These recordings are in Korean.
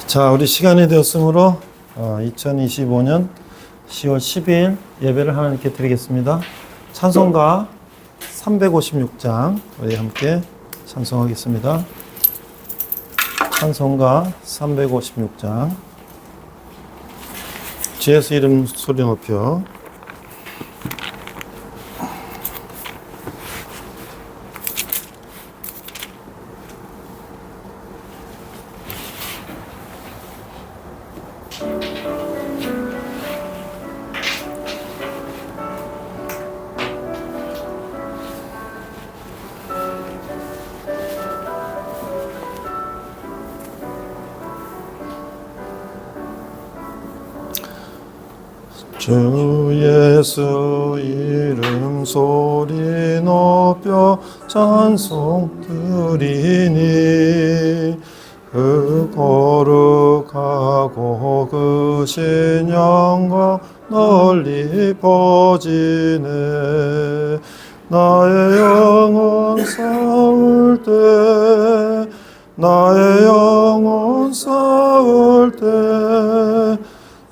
자, 우리 시간이 되었으므로 2025년 10월 12일 예배를 하나님께 드리겠습니다. 찬송가 356장 우리 함께 찬송하겠습니다. 찬송가 356장 주 예수 이름 소리 높여. 주 예수 이름 소리 높여 찬송 드리니 그 거룩하고 그 신영광 널리 퍼지네. 나의 영혼 싸울 때 나의 영혼 싸울 때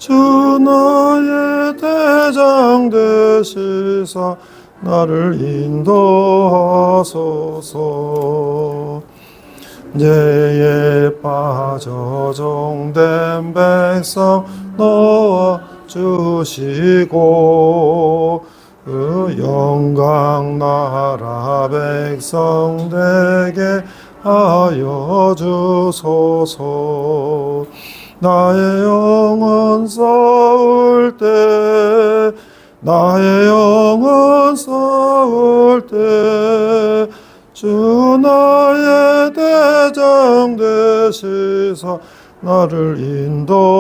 주 나의 대장 되시사 나를 인도하소서. 죄에 빠져 종된 백성 놓아 주시고 그 영광 나라 백성 되게 하여 주소서. 나의 영혼 싸울 때 나의 영혼 싸울 때 주 나의 대장 되시사 나를 인도하소서.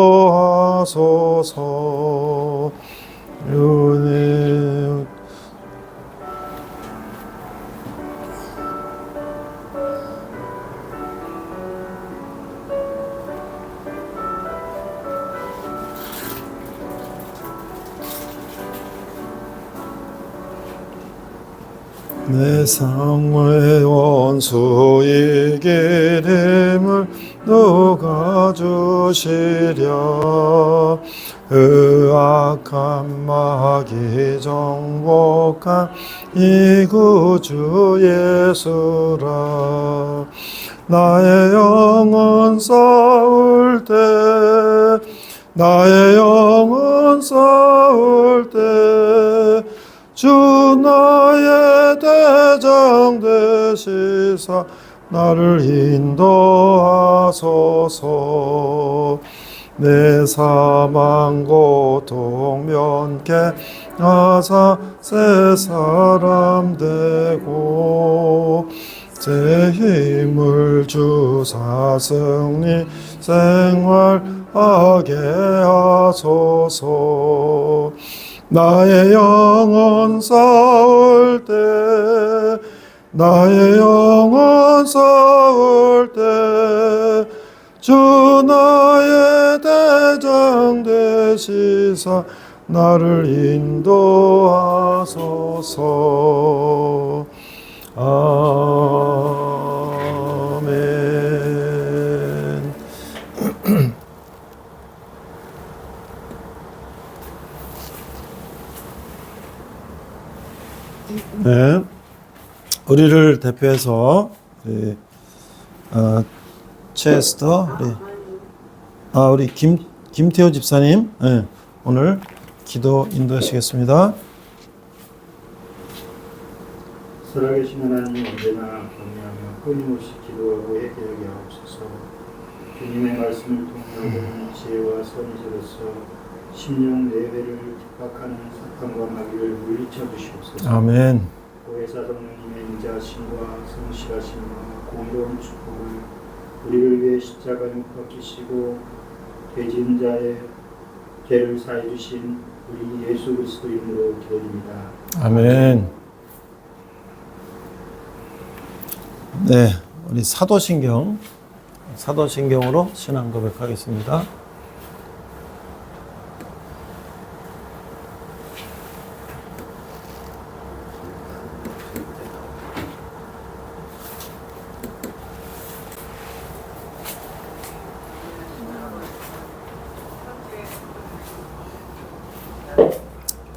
주님 내 삶의 원수 이기림을 누가 주시랴. 악한 마귀 정복한 이 구주 예수라. 나의 영혼 싸울 때 나의 영혼 싸울 때 주 나의 대장 되시사 나를 인도하소서. 내 사망 고통 면케 하사 새 사람 되고 새 힘을 주사 승리 생활하게 하소서. 나의 영혼 싸울 때 나의 영혼 싸울 때 주 나의 대장 되시사 나를 인도하소서. 아멘. 네, 우리를 대표해서 우리 체스터 우리 김태호 집사님 오늘 기도 인도하시겠습니다. 살아계신 하나님 언제나 경외하며 끊임없이 기도하고 예배하게 하옵소서. 주님의 말씀을 통하여 지혜와 선지로서 심령 내배를 핍박하는 사탄과 마귀를 물리쳐 주시옵소서. 아멘. 보혜사 성령님의 인자하심과 성실하심과 공의로운 축복을 우리를 위해 십자가에 못 박히시고 죄진 자의 죄를 사해 주신 우리 예수 그리스도 이름으로 기도드립니다. 아멘. 네, 우리 사도신경으로 신앙 고백하겠습니다.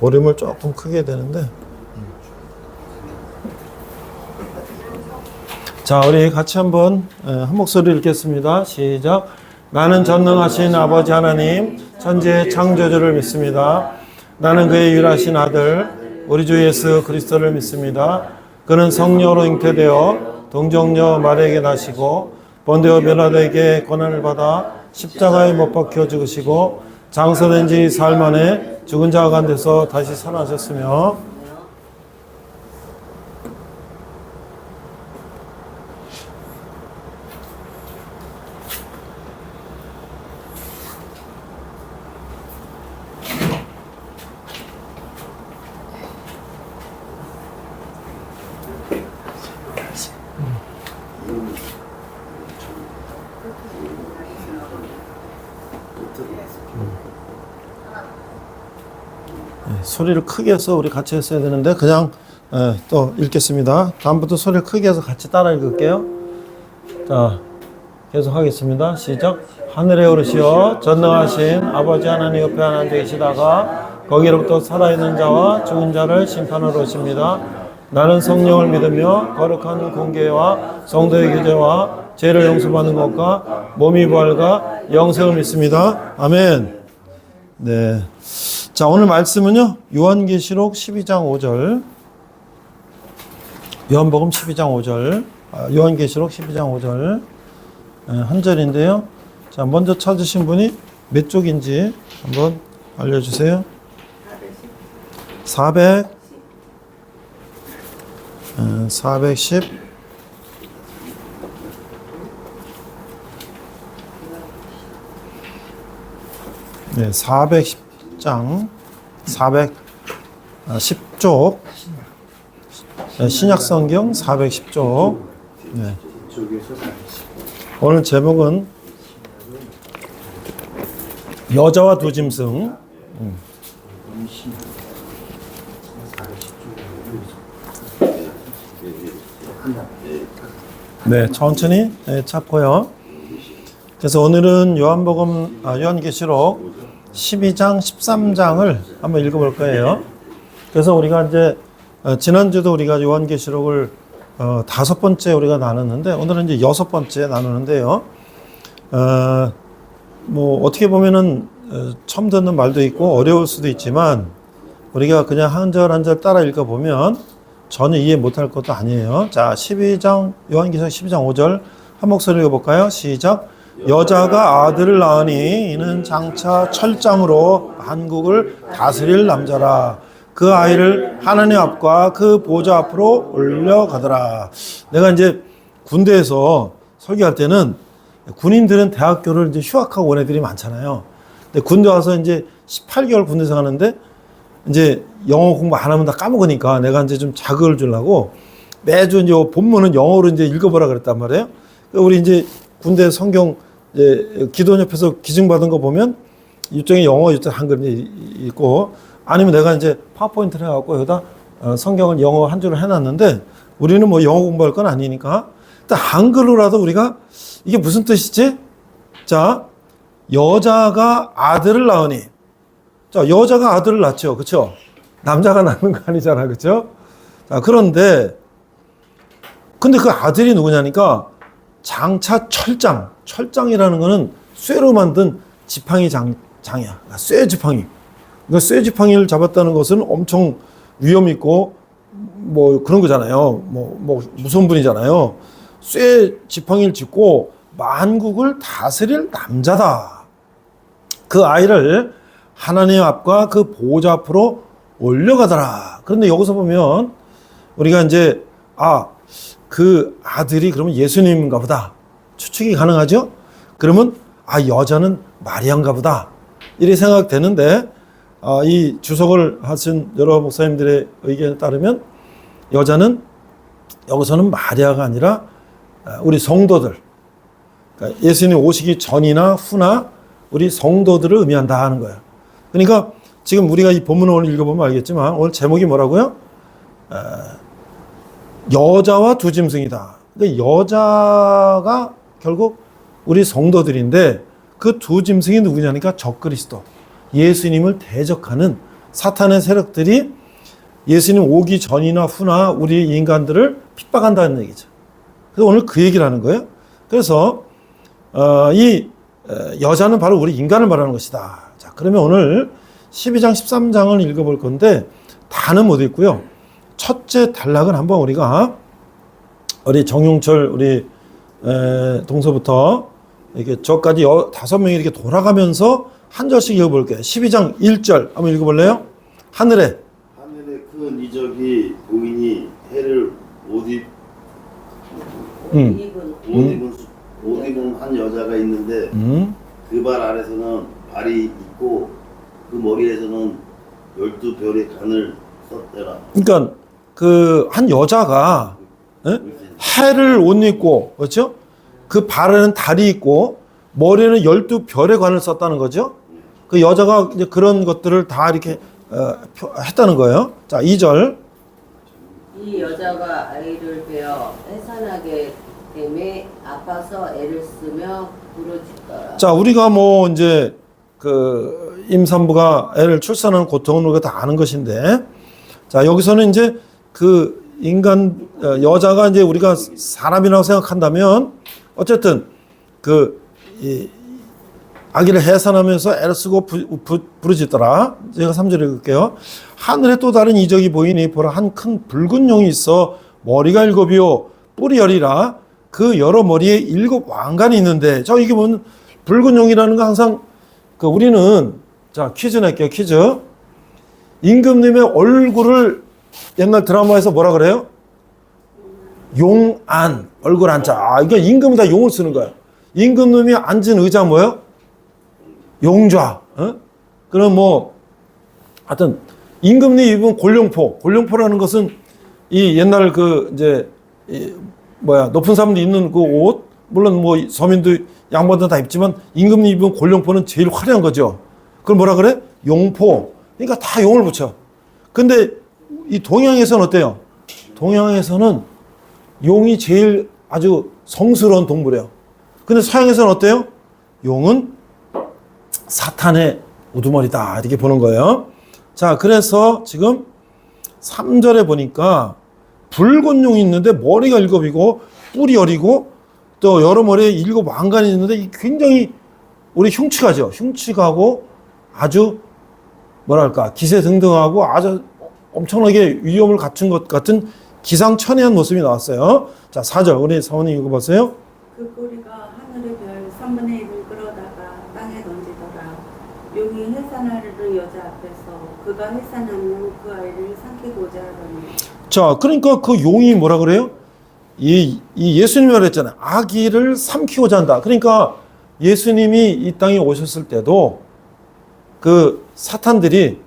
볼륨을 조금 크게 해야 되는데. 자, 우리 같이 한번 한 목소리 읽겠습니다. 시작. 나는 전능하신 아버지 하나님, 천지의 창조주를 믿습니다. 나는 그의 유일하신 아들, 우리 주 예수 그리스도를 믿습니다. 그는 성령으로 잉태되어 동정녀 마리아에게 나시고 본디오 빌라도에게 고난을 받아 십자가에 못 박혀 죽으시고 장사된 지 사흘 만에 죽은 자 가운데서 다시 살아나셨으며 소리를 크게 해서 우리 같이 했어야 되는데 그냥 또 읽겠습니다. 다음부터 소리를 크게 해서 같이 따라 읽을게요. 자, 계속 하겠습니다. 시작. 하늘에 오르시어 전능하신 아버지 하나님 옆에 앉아 계시다가 거기로부터 살아있는 자와 죽은 자를 심판하러 오십니다. 나는 성령을 믿으며 거룩한 공개와 성도의 교제와 죄를 용서받는 것과 몸이 부활과 영생을 믿습니다. 아멘. 네. 자, 오늘 말씀은요, 요한계시록 12장 5절. 요한복음 12장 5절. 요한계시록 12장 5절. 한 절인데요. 자, 먼저 찾으신 분이 몇 쪽인지 한번 알려주세요. 410. 네, 410장 410쪽 신약성경 410쪽. 네. 오늘 제목은 여자와 두 짐승. 네, 천천히 찾고요. 그래서 오늘은 요한계시록 12장, 13장을 한번 읽어볼 거예요. 그래서 우리가 이제 지난주도 우리가 요한계시록을 5번째 우리가 나눴는데 오늘은 이제 6번째 나누는데요. 뭐 어떻게 보면은 처음 듣는 말도 있고 어려울 수도 있지만 우리가 그냥 한 절 한 절 따라 읽어보면 전혀 이해 못할 것도 아니에요. 자, 요한계시록 12장 5절 한 목소리 읽어볼까요? 시작. 여자가 아들을 낳으니 이는 장차 철장으로 한국을 다스릴 남자라. 그 아이를 하나님 앞과 그 보좌 앞으로 올려가더라. 내가 이제 군대에서 설교할 때는 군인들은 대학교를 이제 휴학하고 온 애들이 많잖아요. 근데 군대 와서 이제 18개월 군대 생활하는데 이제 영어 공부 안 하면 다 까먹으니까 내가 이제 좀 자극을 주려고 매주 이제 본문은 영어로 이제 읽어보라 그랬단 말이에요. 우리 이제 군대 성경 기도 옆에서 기증받은 거 보면 이쪽에 영어, 이쪽에 한글이 있고 아니면 내가 이제 파워포인트를 해갖고 여기다 성경을 영어 한 줄을 해놨는데 우리는 뭐 영어 공부할 건 아니니까 일단 한글로라도 우리가 이게 무슨 뜻이지? 자, 여자가 아들을 낳으니. 자, 여자가 아들을 낳죠. 그쵸? 남자가 낳는 거 아니잖아. 그쵸? 자, 근데 그 아들이 누구냐니까 장차 철장. 철장이라는 거는 쇠로 만든 지팡이 장이야. 그러니까 쇠 지팡이. 그러니까 쇠 지팡이를 잡았다는 것은 엄청 위험 있고 뭐 그런 거잖아요. 뭐 무서운 분이잖아요. 쇠 지팡이를 짚고 만국을 다스릴 남자다. 그 아이를 하나님 앞과 그 보좌 앞으로 올려가더라. 그런데 여기서 보면 우리가 이제 그 아들이 그러면 예수님인가 보다 추측이 가능하죠. 그러면 여자는 마리아인가 보다 이렇게 생각되는데 이 주석을 하신 여러 목사님들의 의견에 따르면 여자는 여기서는 마리아가 아니라 우리 성도들, 그러니까 예수님 오시기 전이나 후나 우리 성도들을 의미한다 하는 거예요. 그러니까 지금 우리가 이 본문을 오늘 읽어보면 알겠지만 오늘 제목이 뭐라고요? 여자와 두 짐승이다. 근데 여자가 결국 우리 성도들인데 그 두 짐승이 누구냐니까 적그리스도, 예수님을 대적하는 사탄의 세력들이 예수님 오기 전이나 후나 우리 인간들을 핍박한다는 얘기죠. 그래서 오늘 그 얘기를 하는 거예요. 그래서 이 여자는 바로 우리 인간을 말하는 것이다. 자, 그러면 오늘 12장, 13장을 읽어볼 건데 다는 못 읽고요. 첫째 단락은 한번 우리가 우리 정용철 우리 동서부터 이렇게 저까지 5명이 이렇게 돌아가면서 한 절씩 읽어볼게요. 12장 1절 한번 읽어볼래요? 하늘의 큰 이적이 보이니 해를 옷 입은 한 여자가 있는데 그 발 아래서는 발이 있고 그 머리에서는 12별의 간을 썼더라. 그러니까 그 한 여자가 해를 옷 입고 그렇죠? 그 발에는 달이 있고 머리에는 12별의 관을 썼다는 거죠. 그 여자가 이제 그런 것들을 다 이렇게 했다는 거예요. 자, 2절. 이 여자가 아이를 베어 해산하게 되매 아파서 애를 쓰며 부르짖더라. 자, 우리가 뭐 이제 그 임산부가 애를 출산하는 고통은 우리가 다 아는 것인데, 자, 여기서는 이제 그 인간 여자가 이제 우리가 사람이라고 생각한다면 어쨌든 이 아기를 해산하면서 애를 쓰고 부르짖더라. 제가 3절 읽을게요. 하늘에 또 다른 이적이 보이니 보라 한 큰 붉은 용이 있어 머리가 7이요 뿔이 10이라 그 여러 머리에 7 왕관이 있는데 저 이게 뭔 붉은 용이라는 거 항상 그 우리는 자 퀴즈 낼게요. 퀴즈. 임금님의 얼굴을 옛날 드라마에서 뭐라 그래요? 용안 얼굴 안자. 아, 이게 임금은 다 용을 쓰는 거야. 임금님이 앉은 의자 뭐예요? 용좌. 그럼 뭐 하여튼 임금님 입은 골룡포라는 것은 이 옛날 그 이제 높은 사람들 입는 그 옷 물론 뭐 서민도 양반도 다 입지만 임금님 입은 골룡포는 제일 화려한 거죠. 그걸 뭐라 그래? 용포. 그러니까 다 용을 붙여. 근데 이 동양에서는 어때요? 동양에서는 용이 제일 아주 성스러운 동물이에요. 근데 서양에서는 어때요? 용은 사탄의 우두머리다 이렇게 보는 거예요. 자, 그래서 지금 3절에 보니까 붉은 용이 있는데 머리가 7이고 뿔이 10이고 또 여러 머리에 7 왕관이 있는데 굉장히 우리 흉측하죠. 흉측하고 아주 뭐랄까 기세등등하고 아주 엄청나게 위험을 갖춘 것 같은 기상천외한 모습이 나왔어요. 자, 4절 우리 사모님 읽어보세요. 그 꼬리가 하늘의 별 3분의 1을 끌어다가 땅에 던지더라. 용이 해산하려는 여자 앞에서 그가 해산하면 그 아이를 삼키고자 하더니. 자, 그러니까 그 용이 뭐라 그래요? 이 예수님이 말했잖아요. 아기를 삼키고자 한다. 그러니까 예수님이 이 땅에 오셨을 때도 그 사탄들이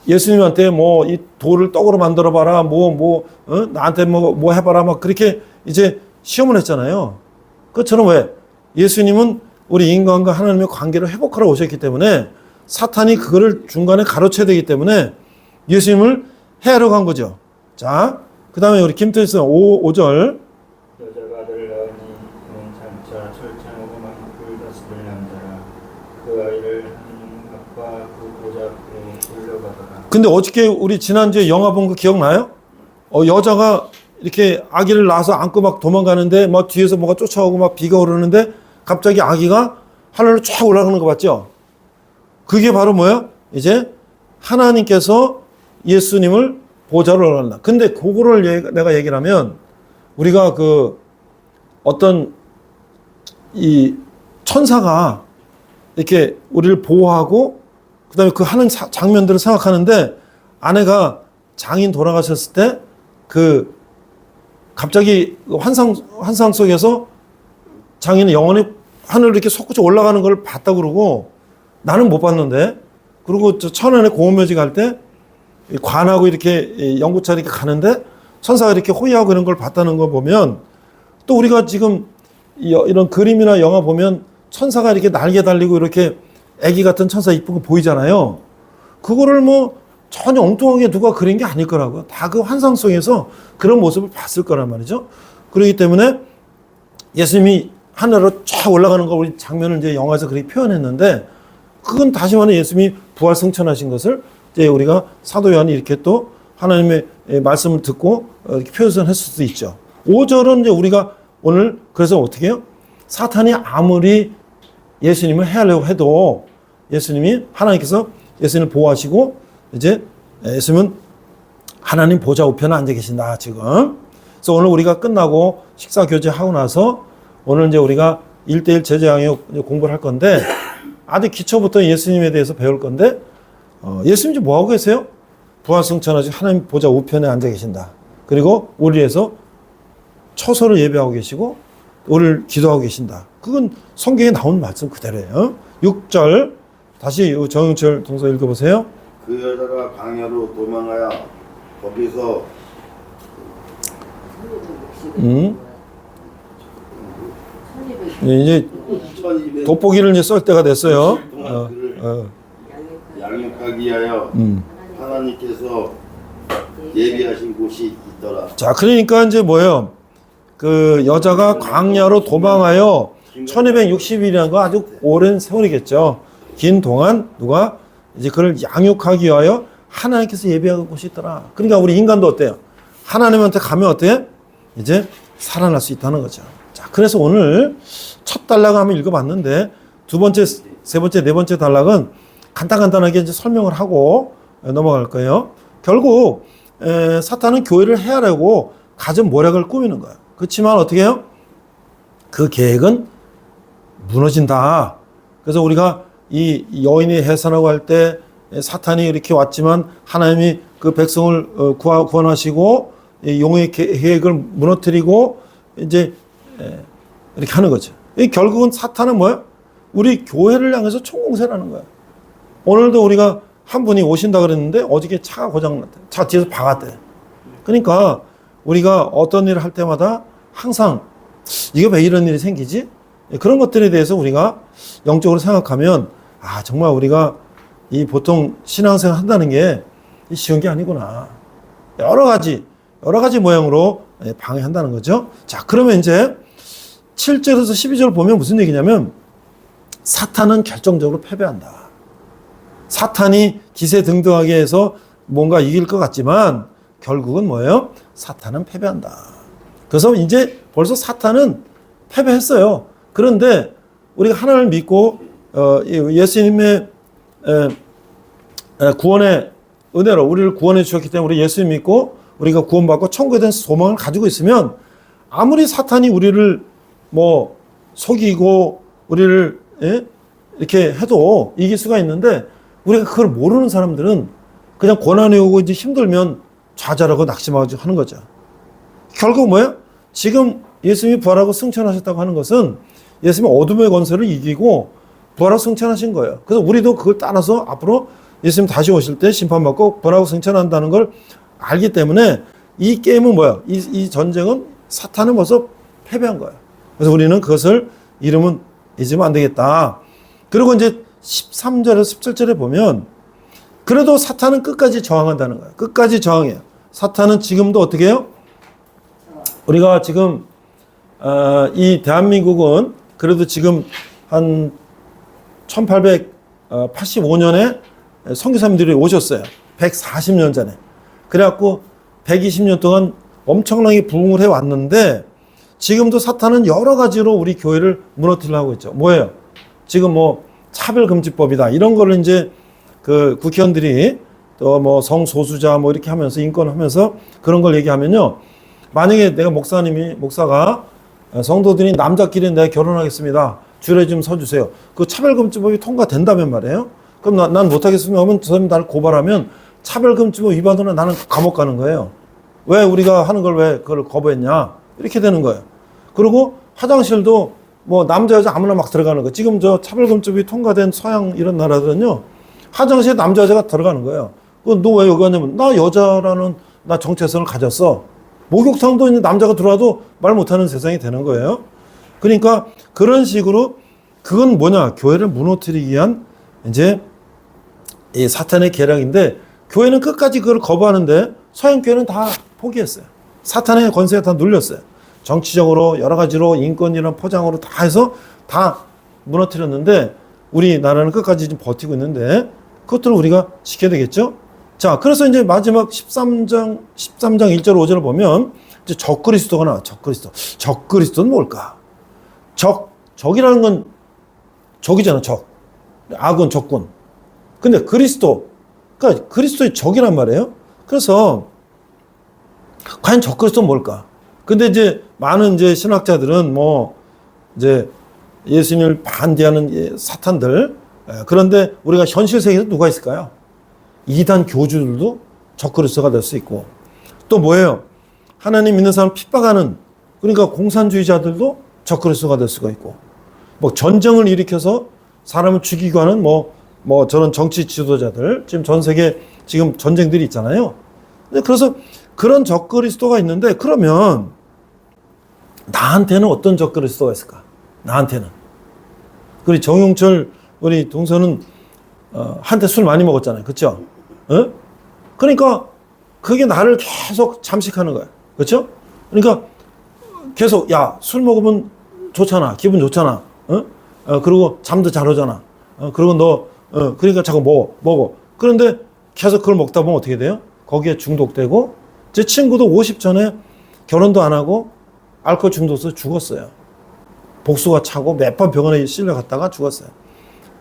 예수님한테 뭐 이 돌을 떡으로 만들어 봐라, 나한테 뭐 해봐라, 막 그렇게 이제 시험을 했잖아요. 그처럼 왜? 예수님은 우리 인간과 하나님의 관계를 회복하러 오셨기 때문에 사탄이 그거를 중간에 가로채야 되기 때문에 예수님을 해하러 간 거죠. 자, 그 다음에 우리 김태희선 5절. 여자가 아들을 낳으니 그는 장차 철창하고 만국을 다스릴 남자라. 그 아이를 하나님 아빠 그 보좌 앞에 올려가더라. 근데 어저께 우리 지난주에 영화 본 거 기억나요? 여자가 이렇게 아기를 낳아서 안고 막 도망가는데 막 뒤에서 뭐가 쫓아오고 막 비가 오르는데 갑자기 아기가 하늘로 쫙 올라가는 거 봤죠? 그게 바로 뭐야? 이제 하나님께서 예수님을 보좌로 올라간다. 근데 그거를 내가 얘기를 하면 우리가 그 어떤 이 천사가 이렇게 우리를 보호하고 그 다음에 그 하는 장면들을 생각하는데 아내가 장인 돌아가셨을 때 그 갑자기 환상 속에서 장인은 영원히 하늘로 이렇게 솟구쳐 올라가는 걸 봤다고 그러고 나는 못 봤는데 그리고 저 천안에 고원묘지 갈 때 관하고 이렇게 연구차 이렇게 가는데 천사가 이렇게 호위하고 그런 걸 봤다는 거 보면 또 우리가 지금 이런 그림이나 영화 보면 천사가 이렇게 날개 달리고 이렇게 애기 같은 천사 이쁜 거 보이잖아요. 그거를 뭐 전혀 엉뚱하게 누가 그린 게 아닐 거라고요. 다 그 환상 속에서 그런 모습을 봤을 거란 말이죠. 그렇기 때문에 예수님이 하늘로 쫙 올라가는 거 우리 장면을 이제 영화에서 그렇게 표현했는데 그건 다시 말해 예수님이 부활 승천하신 것을 이제 우리가 사도 요한이 이렇게 또 하나님의 말씀을 듣고 이렇게 표현했을 수도 있죠. 5절은 이제 우리가 오늘 그래서 어떻게 해요? 사탄이 아무리 예수님을 해하려고 해도 예수님이 하나님께서 예수님을 보호하시고 이제 예수님은 하나님 보좌 우편에 앉아 계신다 지금. 그래서 오늘 우리가 끝나고 식사 교제하고 나서 오늘 이제 우리가 1:1 제자 양육 공부를 할 건데 아주 기초부터 예수님에 대해서 배울 건데 예수님 지금 뭐 하고 계세요? 부활승천하신 하나님 보좌 우편에 앉아 계신다. 그리고 우리 위해서 처소를 예배하고 계시고 우리를 기도하고 계신다. 그건 성경에 나온 말씀 그대로예요. 6절 다시 정영철 동서 읽어보세요. 그 여자가 광야로 도망하여 거기서 이제 1200 돋보기를 이제 쏠 때가 됐어요. 동안 그를 양육하기 위하여 하나님께서 예비하신 곳이 있더라. 자, 그러니까 이제 뭐예요? 그 여자가 광야로 도망하여 1260일이라는 거 아주 오랜 세월이겠죠. 긴 동안 누가 이제 그를 양육하기 위하여 하나님께서 예비한 곳이 있더라. 그러니까 우리 인간도 어때요? 하나님한테 가면 어때요? 이제 살아날 수 있다는 거죠. 자, 그래서 오늘 첫 단락 한번 읽어봤는데 두 번째, 세 번째, 네 번째 단락은 간단하게 이제 설명을 하고 넘어갈 거예요. 결국 사탄은 교회를 해하려고 가진 모략을 꾸미는 거예요. 그렇지만 어떻게 해요? 그 계획은 무너진다. 그래서 우리가 이 여인이 해산하고 할 때 사탄이 이렇게 왔지만 하나님이 그 백성을 구원하시고 용의 계획을 무너뜨리고 이제 이렇게 하는 거죠. 결국은 사탄은 뭐예요? 우리 교회를 향해서 총공세라는 거예요. 오늘도 우리가 한 분이 오신다 그랬는데 어저께 차가 고장났대. 차 뒤에서 박았대. 그러니까 우리가 어떤 일을 할 때마다 항상 이게 왜 이런 일이 생기지? 그런 것들에 대해서 우리가 영적으로 생각하면 아 정말 우리가 이 보통 신앙생활 한다는 게 쉬운 게 아니구나. 여러 가지 모양으로 방해한다는 거죠. 자, 그러면 이제 7절에서 12절 보면 무슨 얘기냐면 사탄은 결정적으로 패배한다. 사탄이 기세등등하게 해서 뭔가 이길 것 같지만 결국은 뭐예요? 사탄은 패배한다. 그래서 이제 벌써 사탄은 패배했어요. 그런데 우리가 하나님을 믿고 예수님의 구원의 은혜로 우리를 구원해 주셨기 때문에 우리 예수님 믿고 우리가 구원받고 천국에 대한 소망을 가지고 있으면 아무리 사탄이 우리를 뭐 속이고 우리를 이렇게 해도 이길 수가 있는데 우리가 그걸 모르는 사람들은 그냥 고난이 오고 이제 힘들면 좌절하고 낙심하고 하는 거죠. 결국 뭐예요? 지금 예수님이 부활하고 승천하셨다고 하는 것은 예수님이 어둠의 권세를 이기고 부활하고 승천하신 거예요. 그래서 우리도 그걸 따라서 앞으로 예수님 다시 오실 때 심판받고 부활하고 승천한다는 걸 알기 때문에 이 게임은 뭐야? 이 전쟁은 사탄은 벌써 패배한 거예요. 그래서 우리는 그것을 잊으면 안 되겠다. 그리고 이제 13절에서 17절에 보면 그래도 사탄은 끝까지 저항한다는 거예요. 끝까지 저항해요. 사탄은 지금도 어떻게 해요? 우리가 지금 이 대한민국은 그래도 지금 한 1885년에 선교사님들이 오셨어요. 140년 전에. 그래갖고 120년 동안 엄청나게 부흥을 해왔는데 지금도 사탄은 여러 가지로 우리 교회를 무너뜨리려고 했죠. 뭐예요? 지금 뭐 차별금지법이다. 이런 거를 이제 그 국회의원들이 또 뭐 성소수자 뭐 이렇게 하면서 인권하면서 그런 걸 얘기하면요. 만약에 내가 목사가 성도들이 남자끼리 내가 결혼하겠습니다. 줄에 좀 서주세요. 그 차별금지법이 통과된다면 말이에요. 그럼 난 못하겠으면 하면 저 사람이 나를 고발하면 차별금지법 위반으로 나는 감옥 가는 거예요. 왜 우리가 하는 걸 왜 그걸 거부했냐? 이렇게 되는 거예요. 그리고 화장실도 뭐 남자 여자 아무나 막 들어가는 거예요. 지금 저 차별금지법이 통과된 서양 이런 나라들은요. 화장실에 남자 여자가 들어가는 거예요. 너 왜 여기 왔냐면 나 여자라는 나 정체성을 가졌어. 목욕탕도 이제 남자가 들어와도 말 못하는 세상이 되는 거예요. 그러니까 그런 식으로 그건 뭐냐? 교회를 무너뜨리기 위한 이제 이 사탄의 계략인데 교회는 끝까지 그걸 거부하는데 서양 교회는 다 포기했어요. 사탄의 권세가 다 눌렸어요. 정치적으로 여러 가지로 인권이란 포장으로 다 해서 다 무너뜨렸는데 우리나라는 끝까지 좀 버티고 있는데 그것들을 우리가 지켜야 되겠죠? 자, 그래서 이제 마지막 13장 1절 5절을 보면 이제 적그리스도가 나와. 적그리스도는 뭘까? 적이라는 건 적이잖아, 적. 악은 적군. 근데 그러니까 그리스도의 적이란 말이에요. 그래서 과연 적그리스도는 뭘까? 근데 이제 많은 이제 신학자들은 뭐 이제 예수님을 반대하는 사탄들, 그런데 우리가 현실 세계에서 누가 있을까요? 이단 교주들도 적그리스도가 될 수 있고, 또 뭐예요? 하나님 믿는 사람 핍박하는, 그러니까 공산주의자들도 적그리스도가 될 수가 있고, 뭐 전쟁을 일으켜서 사람을 죽이고 하는 뭐 저런 정치 지도자들, 지금 전 세계 지금 전쟁들이 있잖아요. 그래서 그런 적그리스도가 있는데, 그러면 나한테는 어떤 적그리스도가 있을까? 나한테는. 우리 정용철 우리 동서는 한때 술 많이 먹었잖아요. 그렇죠? 그러니까 그게 나를 계속 잠식하는 거야. 그렇죠? 그러니까 계속 야, 술 먹으면 좋잖아. 기분 좋잖아. 그리고 잠도 잘 오잖아. 그리고 너 그러니까 자꾸 먹어. 그런데 계속 그걸 먹다 보면 어떻게 돼요? 거기에 중독되고, 제 친구도 50 전에 결혼도 안 하고 알코올 중독돼서 죽었어요. 복수가 차고 몇 번 병원에 실려갔다가 죽었어요.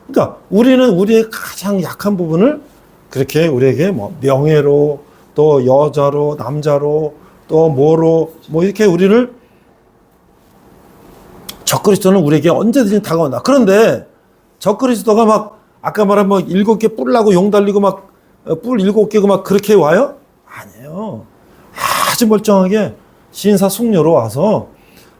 그러니까 우리는 우리의 가장 약한 부분을 그렇게 우리에게 뭐 명예로, 또 여자로, 남자로, 또 뭐로, 뭐 이렇게 우리를, 적그리스도는 우리에게 언제든지 다가온다. 그런데 적그리스도가 막 아까 말한 뭐 7개 뿔 나고 용 달리고 막 뿔 7개고 막 그렇게 와요? 아니에요. 아주 멀쩡하게 신사숙녀로 와서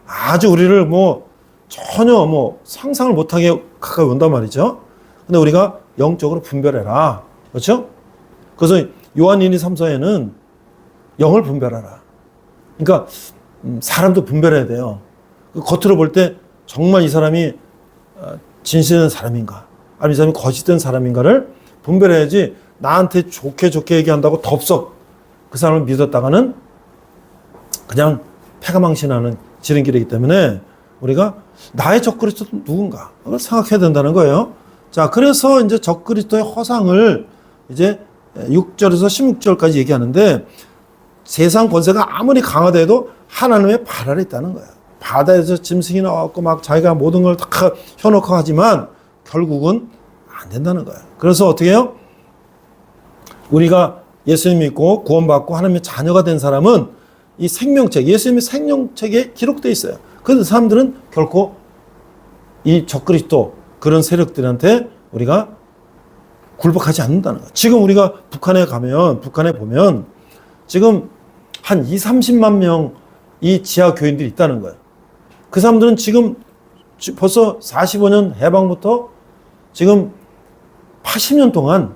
아주 우리를 뭐 전혀 뭐 상상을 못하게 가까이 온단 말이죠. 근데 우리가 영적으로 분별해라. 그렇죠? 그래서 요한 1, 2, 3, 4에는 영을 분별하라. 그러니까 사람도 분별해야 돼요. 겉으로 볼 때 정말 이 사람이 진실된 사람인가, 아니면 이 사람이 거짓된 사람인가를 분별해야지, 나한테 좋게 얘기한다고 덥석 그 사람을 믿었다가는 그냥 패가망신하는 지름길이기 때문에 우리가 나의 적그리스도는 누군가 그걸 생각해야 된다는 거예요. 자, 그래서 이제 적그리스도의 허상을 이제 6절에서 16절까지 얘기하는데, 세상 권세가 아무리 강하더라도 하나님의 발 아래 있다는 거예요. 바다에서 짐승이 나왔고 막 자기가 모든 걸 다 펴놓고 하지만 결국은 안 된다는 거예요. 그래서 어떻게 해요? 우리가 예수님 믿고 구원받고 하나님의 자녀가 된 사람은 이 생명책, 예수님의 생명책에 기록되어 있어요. 그런데 사람들은 결코 이 적그리스도 그런 세력들한테 우리가 굴복하지 않는다는 거예요. 지금 우리가 북한에 보면 지금 한 20-30만 명 이 지하 교인들이 있다는 거예요. 그 사람들은 지금 벌써 45년 해방부터 지금 80년 동안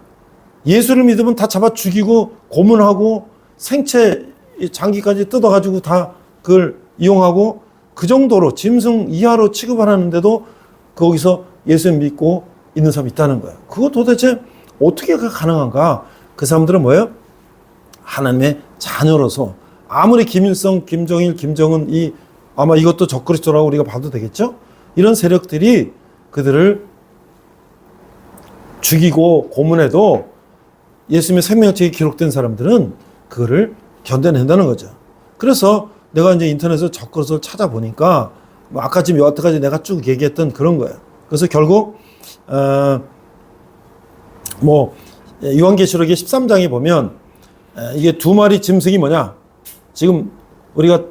예수를 믿으면 다 잡아 죽이고 고문하고 생체 장기까지 뜯어가지고 다 그걸 이용하고 그 정도로 짐승 이하로 취급을 하는데도 거기서 예수 믿고 있는 사람이 있다는 거예요. 그거 도대체 어떻게 가능한가? 그 사람들은 뭐예요? 하나님의 자녀로서, 아무리 김일성, 김정일, 김정은 아마 이것도 적그리스도라고 우리가 봐도 되겠죠? 이런 세력들이 그들을 죽이고 고문해도 예수님의 생명책에 기록된 사람들은 그거를 견뎌낸다는 거죠. 그래서 내가 이제 인터넷에서 적그리스도를 찾아보니까 아까 지금 여태까지 내가 쭉 얘기했던 그런 거예요. 그래서 결국 요한계시록의 13장에 보면 이게 두 마리 짐승이 뭐냐? 지금 우리가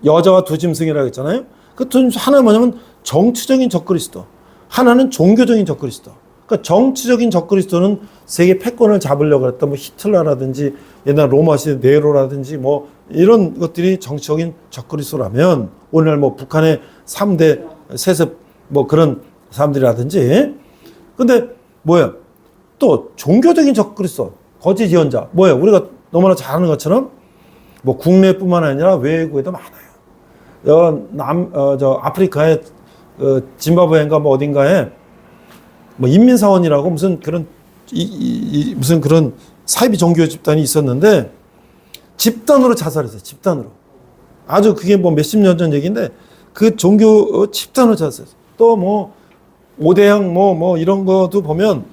여자와 두 짐승이라고 했잖아요. 그 하나는 뭐냐면 정치적인 적그리스도, 하나는 종교적인 적그리스도. 그러니까 정치적인 적그리스도는 세계 패권을 잡으려고 했던 뭐 히틀러라든지 옛날 로마 시대 네로라든지 뭐 이런 것들이 정치적인 적그리스도라면, 오늘날 뭐 북한의 3대 세습 뭐 그런 사람들이라든지. 근데 뭐야? 또 종교적인 적그리스도, 거짓 예언자. 뭐야? 우리가 너무나 잘 아는 것처럼 뭐 국내뿐만 아니라 외국에도 많아요. 아프리카의 짐바브웨인가 뭐 어딘가에 뭐 인민사원이라고 무슨 그런 무슨 그런 사이비 종교 집단이 있었는데 집단으로 자살했어요. 집단으로. 아주 그게 뭐 몇십 년 전 얘기인데 그 종교 집단으로 자살했어요. 또 뭐 오대양 뭐 이런 것도 보면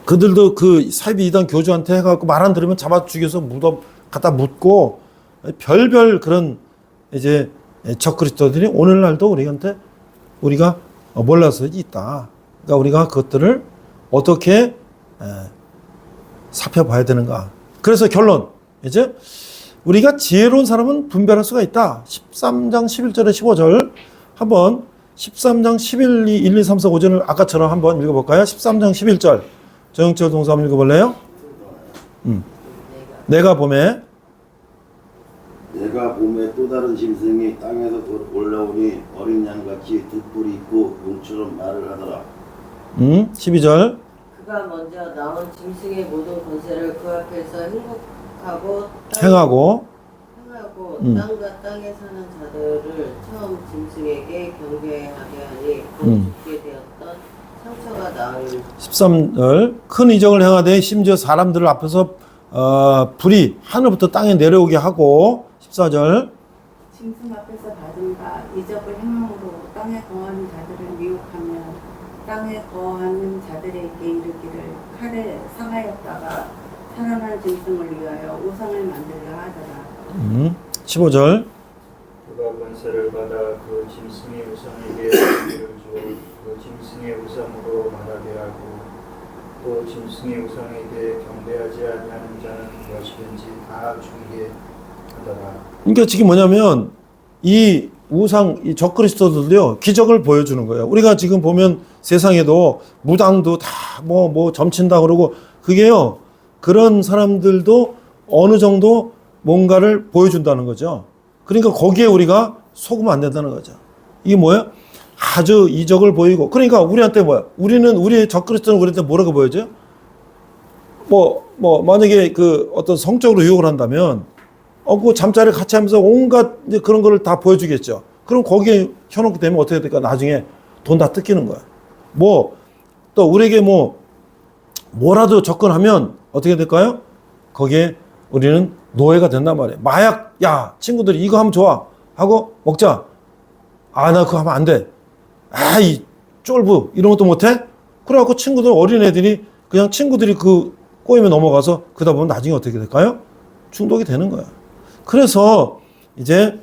그들도 그 사이비 이단 교주한테 해갖고 말 안 들으면 잡아 죽여서 갖다 묻고 별별 그런 이제 적그리스도들이 오늘날도 우리가 몰라서 있다. 그러니까 우리가 그것들을 어떻게 살펴봐야 되는가. 그래서 결론 이제 우리가 지혜로운 사람은 분별할 수가 있다. 13장 11절에 15절 한번 13장 11, 1, 2, 3, 4, 5절을 아까처럼 한번 읽어볼까요? 13장 11절 정영철 동사 한번 읽어볼래요? 내가 봄에 또 다른 짐승이 땅에서 올라오니 어린 양같이 득불이 있고 용처럼 말을 하더라. 12절 그가 먼저 나온 짐승의 모든 권세를 그 앞에서 행하고 땅과 땅에 사는 자들을 처음 짐승에게 경배하게 하니 곧 죽게 되었던 상처가 나을 13절 큰 이적을 행하되 심지어 사람들을 앞에서 불이 하늘부터 땅에 내려오게 하고 14절 짐승 앞에서 받은 바 이적을 행함으로 땅에 거하는 자들을 미혹하며 땅에 거하는 자들에게 이르기를 칼에 상하였다가 살아난 짐승을 위하여 우상을 만들려 하더라. 15절 그가 권세를 받아 그 짐승의 우상에게 권세를 주어 그 짐승의 우상으로 말하게 하고 또 짐승의 우상에게 경배하지 아니하는 자는 무엇이든지 다 죽이게 하더라. 그러니까 지금 뭐냐면 이 우상, 이 적그리스도들도요 기적을 보여주는 거예요. 우리가 지금 보면 세상에도 무당도 다 뭐 점친다 그러고 그게요 그런 사람들도 어느 정도 뭔가를 보여준다는 거죠. 그러니까 거기에 우리가 속으면 안 된다는 거죠. 이게 뭐예요? 아주 이적을 보이고 그러니까 우리한테 뭐야? 우리는 우리의 적그리스도는 우리한테 뭐라고 보여줘요? 만약에 그 어떤 성적으로 유혹을 한다면 그 잠자리를 같이 하면서 온갖 이제 그런 거를 다 보여주겠죠. 그럼 거기에 켜놓게 되면 어떻게 될까? 나중에 돈 다 뜯기는 거야. 또 우리에게 뭐라도 접근하면 어떻게 될까요? 거기에 우리는 노예가 된단 말이에요. 마약, 야, 친구들이 이거 하면 좋아. 하고 먹자. 나 그거 하면 안 돼. 이 쫄부, 이런 것도 못해? 그래갖고 친구들, 어린애들이 그냥 친구들이 그 꼬임에 넘어가서 그러다 보면 나중에 어떻게 될까요? 중독이 되는 거야. 그래서 이제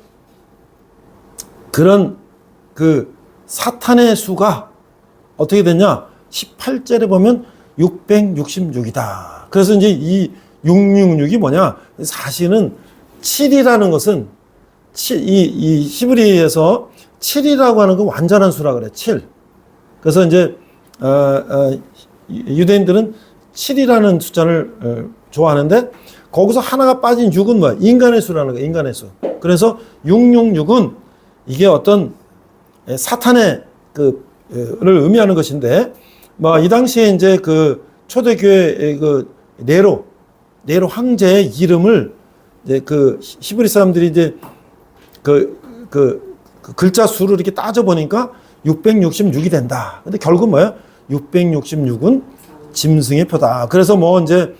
그런 그 사탄의 수가 어떻게 됐냐? 18절에 보면 666이다. 그래서 이제 이 666이 뭐냐? 사실은 7이라는 것은 이 히브리에서 7이라고 하는 건 완전한 수라 그래. 7. 그래서 이제 유대인들은 7이라는 숫자를 좋아하는데 거기서 하나가 빠진 6은 뭐야? 인간의 수라는 거야. 인간의 수. 그래서 666은 이게 어떤 사탄의 를 의미하는 것인데 이 당시에 이제 그 초대교회 그 네로 황제의 이름을 이제 그 히브리 사람들이 이제 그 글자 수를 이렇게 따져 보니까 666이 된다. 근데 결국 뭐야? 666은 짐승의 표다. 그래서 이제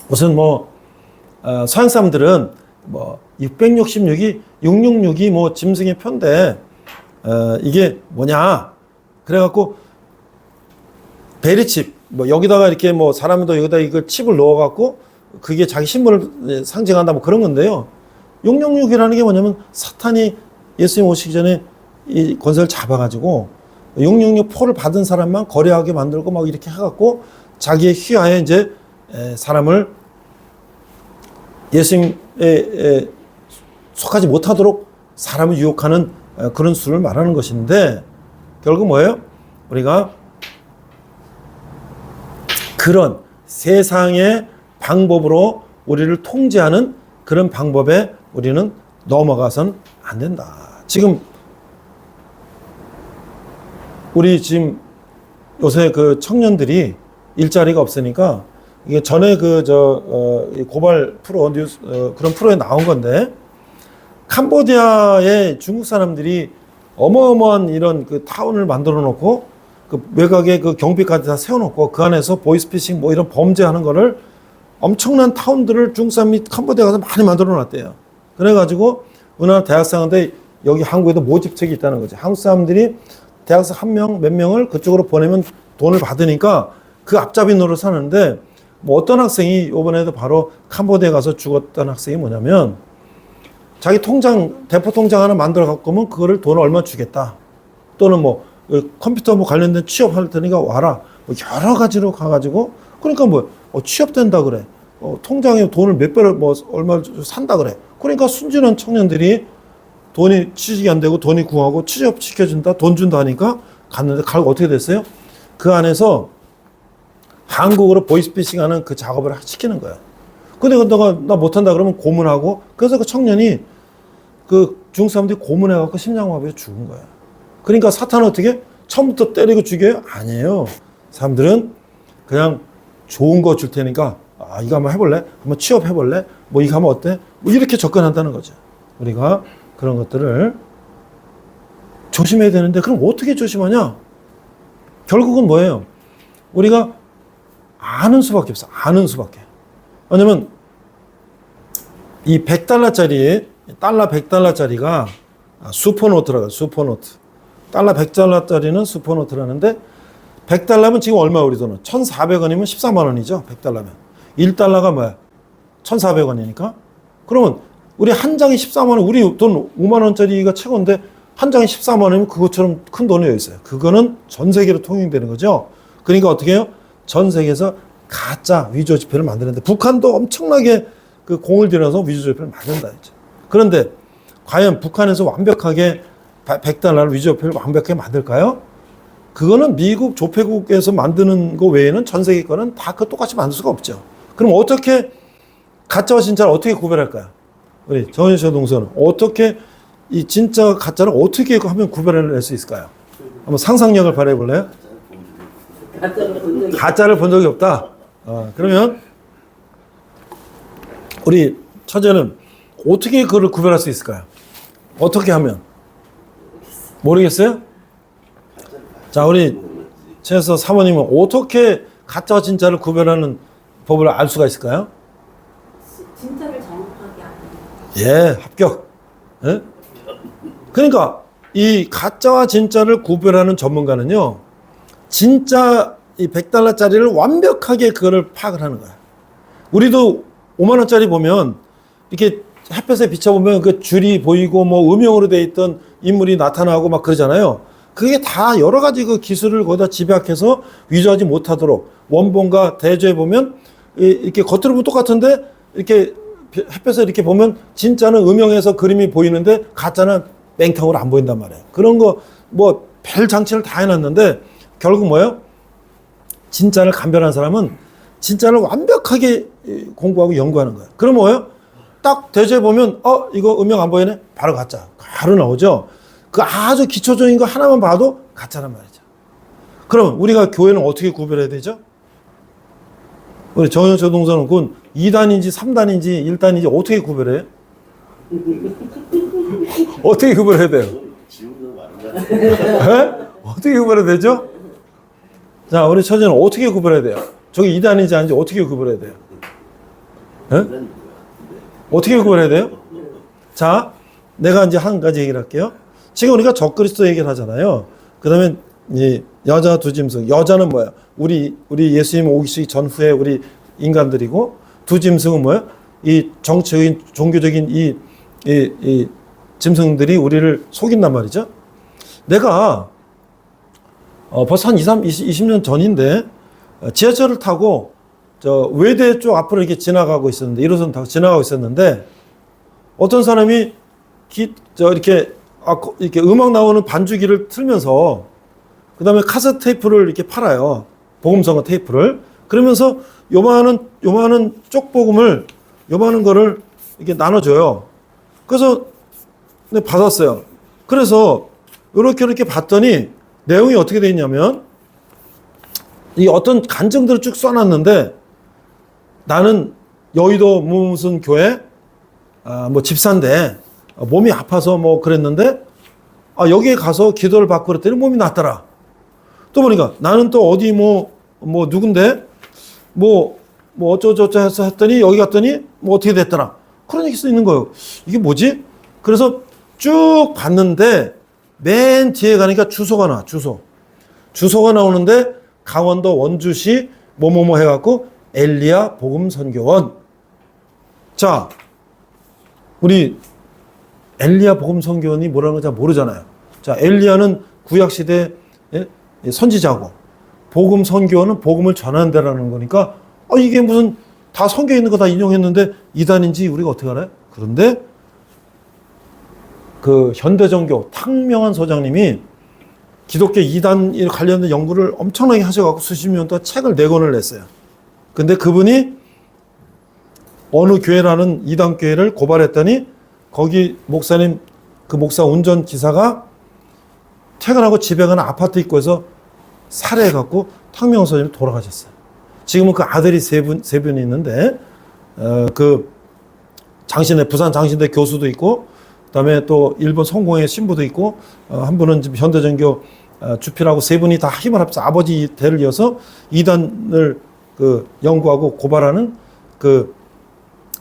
우선 서양 사람들은 666이 짐승의 표인데 이게 뭐냐? 그래갖고 베리칩 여기다가 이렇게 사람도 여기다 이걸 칩을 넣어갖고 그게 자기 신분을 상징한다 그런 건데요. 666이라는 게 뭐냐면 사탄이 예수님 오시기 전에 이 권세를 잡아가지고 666 포를 받은 사람만 거래하게 만들고 이렇게 해갖고 자기의 휘하에 이제 사람을 예수님에 속하지 못하도록 사람을 유혹하는 그런 수를 말하는 것인데 결국 뭐예요? 우리가 그런 세상의 방법으로 우리를 통제하는 그런 방법에 우리는 넘어가선 안 된다. 지금 우리 지금 요새 그 청년들이 일자리가 없으니까 이게 전에 고발 프로 뉴스 그런 프로에 나온 건데 캄보디아의 중국 사람들이 어마어마한 이런 그 타운을 만들어 놓고 그 외곽에 그 경비까지 다 세워놓고 그 안에서 보이스피싱 이런 범죄하는 거를 엄청난 타운들을 중국 사람이 캄보디아 가서 많이 만들어 놨대요. 그래가지고 우리나라 대학생한테 여기 한국에도 모집책이 있다는 거죠. 한국 사람들이 대학생 몇 명을 그쪽으로 보내면 돈을 받으니까 그 앞잡이 노릇을 하는데 뭐 어떤 학생이 이번에도 바로 캄보디아에 가서 죽었던 학생이 뭐냐면 자기 통장, 대포 통장 하나 만들어 갖고 오면 그거를 돈을 얼마 주겠다. 또는 뭐 컴퓨터 뭐 관련된 취업할 테니까 와라. 뭐 여러 가지로 가가지고 그러니까 뭐 취업된다 그래. 통장에 돈을 몇 배를 뭐 얼마 산다 그래. 그러니까 순진한 청년들이 돈이 취직이 안 되고 돈이 구하고 취업시켜준다, 돈 준다 하니까 갔는데 가고 어떻게 됐어요? 그 안에서 한국어로 보이스피싱 하는 그 작업을 시키는 거야. 근데 너가 나 못한다 그러면 고문하고 그래서 그 청년이 그 중국 사람들이 고문해갖고 심장마비로 죽은 거야. 그러니까 사탄은 어떻게? 처음부터 때리고 죽여요? 아니에요. 사람들은 그냥 좋은 거 줄 테니까 이거 한번 해볼래? 한번 취업해볼래? 뭐 이거 하면 어때? 뭐 이렇게 접근한다는 거죠. 우리가 그런 것들을 조심해야 되는데 그럼 어떻게 조심하냐? 결국은 뭐예요? 우리가 아는 수밖에 없어. 아는 수밖에. 왜냐면 이 100달러짜리 달러 100달러짜리가 슈퍼노트라고 슈퍼노트. 달러 100달러짜리는 슈퍼노트라는데 100달러면 지금 얼마 우리 돈은? 1,400원이면 14만 원이죠. 100달러면. 1달러가 뭐야? 1,400원이니까. 그러면 우리 한 장이 14만 원, 우리 돈 5만 원짜리가 최고인데 한 장이 14만 원이면 그것처럼 큰 돈이 여기 있어요. 그거는 전 세계로 통용되는 거죠. 그러니까 어떻게 해요? 전 세계에서 가짜 위조 지폐를 만드는데 북한도 엄청나게 그 공을 들여서 위조 지폐를 만든다 했죠. 그런데 과연 북한에서 완벽하게 100달러를 위조 지폐를 완벽하게 만들까요? 그거는 미국 조폐국에서 만드는 거 외에는 전 세계 거는 다 그 똑같이 만들 수가 없죠. 그럼 어떻게 가짜와 진짜를 어떻게 구별할까요? 우리 정현철 동서는 어떻게 이 진짜 가짜를 어떻게 하면 구별해낼 수 있을까요? 한번 상상력을 발휘해 볼래요? 가짜를 본 적이 없다. 그러면 우리 처제는 어떻게 그걸 구별할 수 있을까요? 어떻게 하면? 모르겠어요? 자, 우리 최서 사모님은 어떻게 가짜와 진짜를 구별하는 법을 알 수가 있을까요? 진짜를 정확하게 아는. 예, 합격. 예? 그러니까 이 가짜와 진짜를 구별하는 전문가는요, 진짜 이 100달러짜리를 완벽하게 그거를 파악을 하는 거야. 우리도 5만 원짜리 보면 이렇게 햇볕에 비춰보면 그 줄이 보이고 뭐 음영으로 돼 있던 인물이 나타나고 막 그러잖아요. 그게 다 여러 가지 그 기술을 거기다 집약해서 위조하지 못하도록 원본과 대조해 보면 이렇게 겉으로 보면 똑같은데 이렇게 햇볕에 이렇게 보면 진짜는 음영에서 그림이 보이는데 가짜는 맹탕으로 안 보인단 말이에요. 그런 거 뭐 별 장치를 다 해놨는데 결국 뭐예요? 진짜를 감별한 사람은 진짜를 완벽하게 공부하고 연구하는 거예요. 그럼 뭐예요? 딱 대조해 보면 이거 음영 안 보이네? 바로 가짜. 바로 나오죠. 그 아주 기초적인 거 하나만 봐도 가짜란 말이죠. 그럼 우리가 교회는 어떻게 구별해야 되죠? 우리 정현철 동서는 그건 2단인지 3단인지 1단인지 어떻게 구별해요? 어떻게 구별해야 돼요? 지금도 많은 것 같아요. 네? 어떻게 구별해야 되죠? 자, 우리 처제는 어떻게 구별해야 돼요? 저기 2단인지 아닌지 어떻게 구별해야 돼요? 네? 어떻게 구별해야 돼요? 자, 내가 이제 한 가지 얘기를 할게요. 지금 우리가 적그리스도 얘기를 하잖아요. 그 다음에 이 여자 두 짐승. 여자는 뭐야? 우리 예수님 오시기 전후에 우리 인간들이고, 두 짐승은 뭐야? 이 정치적인, 종교적인 이 짐승들이 우리를 속인단 말이죠. 내가 벌써 한 20년 전인데 지하철을 타고 저 외대 쪽 앞으로 이렇게 지나가고 있었는데 1호선 타고 지나가고 있었는데 어떤 사람이 이렇게 음악 나오는 반주기를 틀면서 그 다음에 카세트 테이프를 이렇게 팔아요. 복음성어 테이프를. 그러면서 요만한 쪽복음을 요만한 거를 이렇게 나눠줘요. 그래서 받았어요. 그래서 이렇게 봤더니 내용이 어떻게 돼 있냐면 이 어떤 간증들을 쭉 써놨는데 나는 여의도 무슨 교회 뭐 집사인데 몸이 아파서 뭐 그랬는데 여기에 가서 기도를 받고 그랬더니 몸이 낫더라. 또 보니까 나는 또 어디 뭐 누군데 뭐 어쩌저쩌 해서 했더니 여기 갔더니 뭐 어떻게 됐더라. 그런 얘기 써 있는 거예요. 이게 뭐지? 그래서 쭉 봤는데 맨 뒤에 가니까 주소가 나와. 주소가 나오는데 강원도 원주시 뭐뭐뭐 해갖고 엘리야 복음선교원. 자, 우리 엘리야 복음선교원이 뭐라는 거 잘 모르잖아요. 자, 엘리야는 구약시대 선지자고, 복음선교원은 복음을 전하는 데라는 거니까, 이게 무슨 다 선교에 있는 거 다 인용했는데 이단인지 우리가 어떻게 알아요? 그런데 그 현대정교 탕명한 소장님이 기독교 이단 관련된 연구를 엄청나게 하셔갖고 수십 년 동안 책을 4권을 냈어요. 근데 그분이 어느 교회라는 이단 교회를 고발했더니 거기 목사님, 그 목사 운전기사가 퇴근하고 집에 가는 아파트 입구에서 살해해갖고 탕명한 소장님이 돌아가셨어요. 지금은 그 아들이 세 분이 있는데, 그 부산 장신대 교수도 있고, 그다음에 또 일본 성공회 신부도 있고, 한 분은 지금 현대전교 주필하고 세 분이 다 힘을 합쳐 아버지 대를 이어서 이단을 그 연구하고 고발하는 그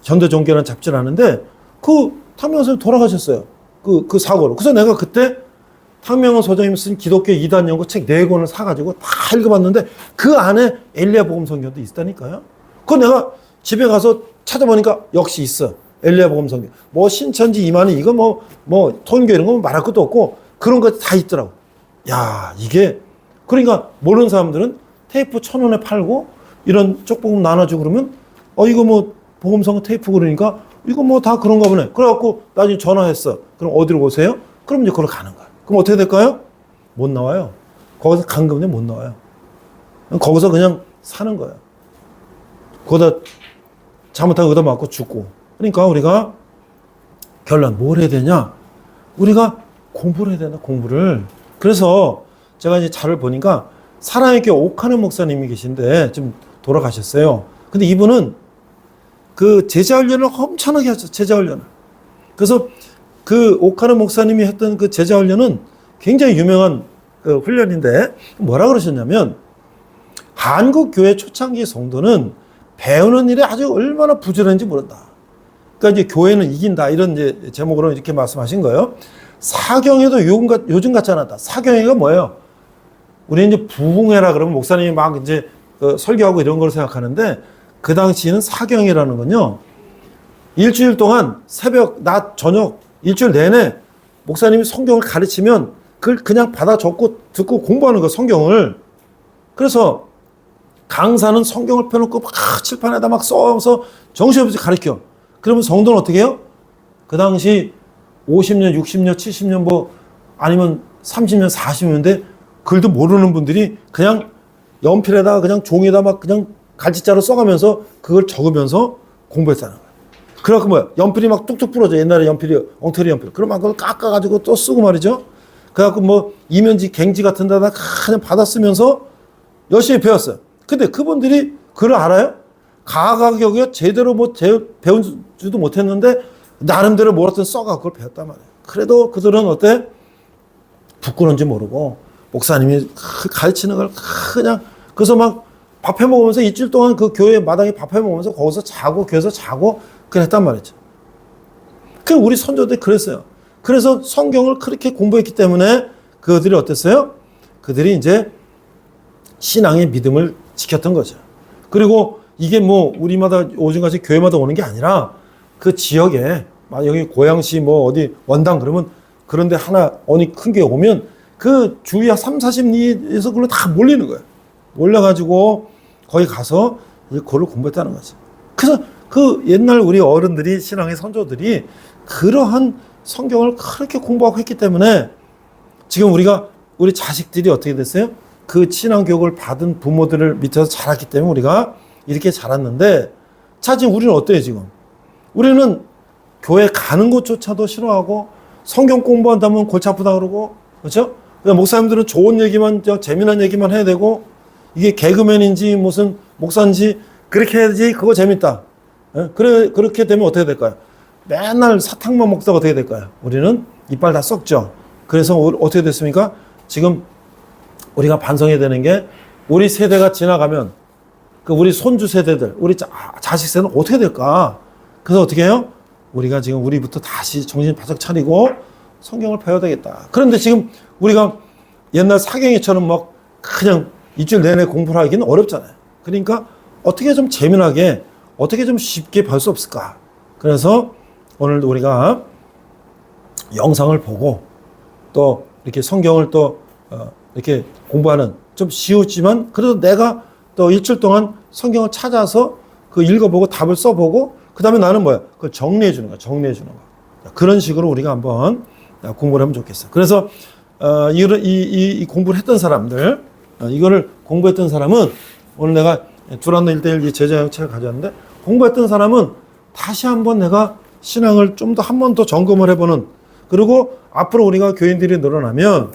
현대종교라는 잡지를 하는데, 그 탕명한 소장님 돌아가셨어요. 그 사고로. 그래서 내가 그때 탕명한 소장님이 쓴 기독교 이단 연구 책 4권을 사가지고 다 읽어봤는데 그 안에 엘리야 복음선교도 있다니까요. 그거 내가 집에 가서 찾아보니까 역시 있어. 엘리야 복음선교. 뭐 신천지 이만희 이거 뭐 통교 이런 거 말할 것도 없고 그런 거 다 있더라고. 야, 이게 그러니까 모르는 사람들은 테이프 1,000원에 팔고 이런 쪽복음 나눠주고 그러면 이거 뭐 복음선교 테이프 그러니까 이거 뭐 다 그런가 보네. 그래갖고 나중에 전화했어. 그럼 어디로 오세요? 그럼 이제 거기로 가는 거야. 그럼 어떻게 될까요? 못 나와요. 거기서 감금돼 못 나와요. 거기서 그냥 사는 거예요. 거기다 잘못하고 얻어맞고 죽고. 그러니까 우리가 결론 뭘 해야 되냐? 우리가 공부를 해야 되나, 공부를. 그래서 제가 이제 자료를 보니까 사랑의 교회 옥하는 목사님이 계신데 좀 돌아가셨어요. 근데 이분은 그 제자 훈련을 엄청나게 하죠. 제자 훈련을. 그래서 그 옥하는 목사님이 했던 그 제자 훈련은 굉장히 유명한 그 훈련인데 뭐라 그러셨냐면 한국 교회 초창기 성도는 배우는 일에 아주 얼마나 부지런한지 모른다. 그러니까 이제 교회는 이긴다 이런 이제 제목으로 이렇게 말씀하신 거예요. 사경회도 요즘 같지 않았다. 사경회가 뭐예요? 우리 이제 부흥회라 그러면 목사님이 막 이제 설교하고 이런 걸 생각하는데 그 당시에는 사경회라는 건요. 일주일 동안 새벽, 낮, 저녁 일주일 내내 목사님이 성경을 가르치면 그걸 그냥 받아 적고 듣고 공부하는 거예요, 성경을. 그래서 강사는 성경을 펴놓고 막 칠판에다 막 써서 정신없이 가르쳐. 그러면 성도는 어떻게 해요? 그 당시 50년, 60년, 70년 뭐 아니면 30년, 40년인데 글도 모르는 분들이 그냥 연필에다가 그냥 종이에다 막 그냥 갈짓자로 써가면서 그걸 적으면서 공부했다는 거예요. 그래갖고 뭐야? 연필이 막 뚝뚝 부러져. 옛날에 연필이, 엉터리 연필. 그러면 그걸 깎아가지고 또 쓰고 말이죠. 그래갖고 뭐 이면지, 갱지 같은 데다 그냥 받아 쓰면서 열심히 배웠어요. 근데 그분들이 글을 알아요? 가가격에 제대로 뭐 배운지도 못했는데 나름대로 뭐라든 써가 그걸 배웠단 말이에요. 그래도 그들은 어때? 부끄러운지 모르고 목사님이 가르치는 걸 그냥 그래서 막 밥 해 먹으면서 일주일 동안 그 교회 마당에 밥 해 먹으면서 거기서 자고 교회에서 자고 그랬단 말이죠. 그 우리 선조들이 그랬어요. 그래서 성경을 그렇게 공부했기 때문에 그들이 어땠어요? 그들이 이제 신앙의 믿음을 지켰던 거죠. 그리고 이게 뭐 우리마다 요즘같이 교회마다 오는 게 아니라 그 지역에 여기 고양시 뭐 어디 원당 그러면 그런데 하나 어느 큰 교회 오면 그 주위 한 3, 40리에서 그걸로 다 몰리는 거예요. 몰려가지고 거기 가서 그걸 공부했다는 거죠. 그래서 그 옛날 우리 어른들이 신앙의 선조들이 그러한 성경을 그렇게 공부하고 했기 때문에 지금 우리 자식들이 어떻게 됐어요? 그 신앙 교육을 받은 부모들을 밑에서 자랐기 때문에 우리가 이렇게 자랐는데 자 지금 우리는 어때요 지금? 우리는 교회 가는 것조차도 싫어하고 성경 공부한다면 골치 아프다 그러고 그렇죠? 목사님들은 좋은 얘기만 재미난 얘기만 해야 되고 이게 개그맨인지 무슨 목사인지 그렇게 해야지 그거 재밌다. 그렇게 되면 어떻게 될까요? 맨날 사탕만 먹다가 어떻게 될까요? 우리는 이빨 다 썩죠. 그래서 어떻게 됐습니까? 지금 우리가 반성해야 되는 게 우리 세대가 지나가면 그 우리 손주 세대들, 우리 자식 세대는 어떻게 될까? 그래서 어떻게 해요? 우리가 지금 우리부터 다시 정신 바짝 차리고 성경을 배워야 되겠다. 그런데 지금 우리가 옛날 사경회처럼 막 그냥 일주일 내내 공부를 하기는 어렵잖아요. 그러니까 어떻게 좀 재미나게, 어떻게 좀 쉽게 볼 수 없을까. 그래서 오늘 우리가 영상을 보고 또 이렇게 성경을 또 이렇게 공부하는, 좀 쉬웠지만 그래도 내가 또 일주일 동안 성경을 찾아서 그 읽어보고 답을 써보고 그 다음에 나는 뭐야? 그걸 정리해 주는 거야. 정리해 주는 거야. 그런 식으로 우리가 한번 공부를 하면 좋겠어요. 그래서 이 공부를 했던 사람들, 이거를 공부했던 사람은 오늘 내가 두란노 1:1 제자 형체를 가져왔는데, 공부했던 사람은 다시 한번 내가 신앙을 좀 더 한 번 더 점검을 해보는, 그리고 앞으로 우리가 교인들이 늘어나면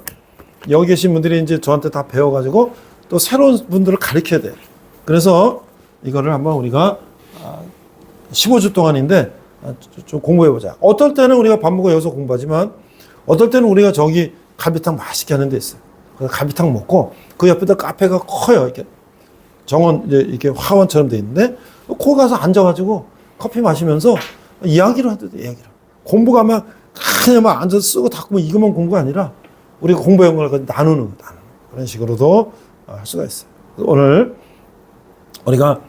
여기 계신 분들이 이제 저한테 다 배워가지고 또 새로운 분들을 가르쳐야 돼요. 그래서 이거를 한번 우리가 15주 동안인데 좀 공부해보자. 어떨 때는 우리가 밥 먹고 여기서 공부하지만 어떨 때는 우리가 저기 갈비탕 맛있게 하는 데 있어요. 그래서 갈비탕 먹고 그 옆에다 카페가 커요. 이렇게 정원, 이렇게 화원처럼 돼 있는데 거 가서 앉아가지고 커피 마시면서 이야기를 해도 돼. 이야기를. 공부가 막 그냥 막 앉아서 쓰고 닦고 이것만 공부가 아니라 우리가 공부한 걸 나누는 그런 식으로도 할 수가 있어요. 오늘 우리가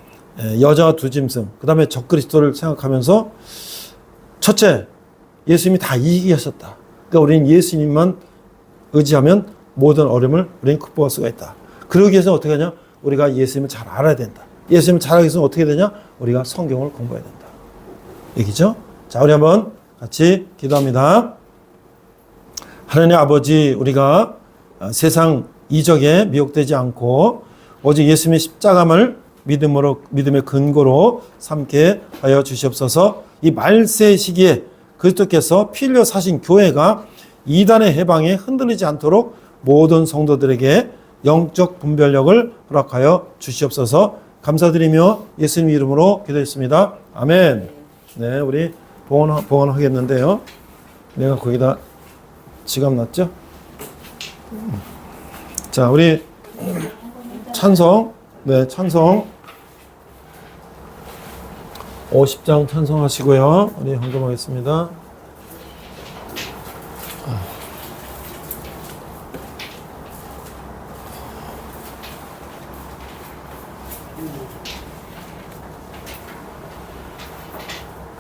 여자와 두 짐승, 그 다음에 적그리스도를 생각하면서 첫째, 예수님이 다 이기하셨다. 그러니까 우리는 예수님만 의지하면 모든 어려움을 우리는 극복할 수가 있다. 그러기 위해서 어떻게 하냐? 우리가 예수님을 잘 알아야 된다. 예수님을 잘 알기 위해서 어떻게 되냐? 우리가 성경을 공부해야 된다. 얘기죠? 자, 우리 한번 같이 기도합니다. 하나님 아버지, 우리가 세상 이적에 미혹되지 않고 오직 예수님의 십자가를 믿음의 근거로 삼게 하여 주시옵소서. 이 말세 시기에 그리스도께서 피 흘려 사신 교회가 이단의 해방에 흔들리지 않도록 모든 성도들에게 영적 분별력을 허락하여 주시옵소서. 감사드리며 예수님 이름으로 기도했습니다. 아멘. 네, 우리 봉헌하겠는데요. 내가 거기다 지갑 놨죠? 자, 우리 찬송, 네, 찬송 50장 찬송하시고요. 우리 헌금하겠습니다.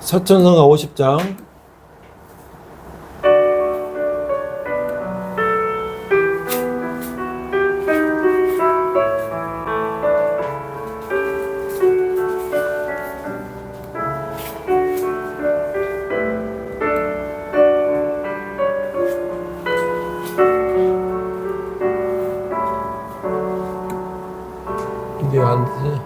서천성가 50장. 이게 안 되지?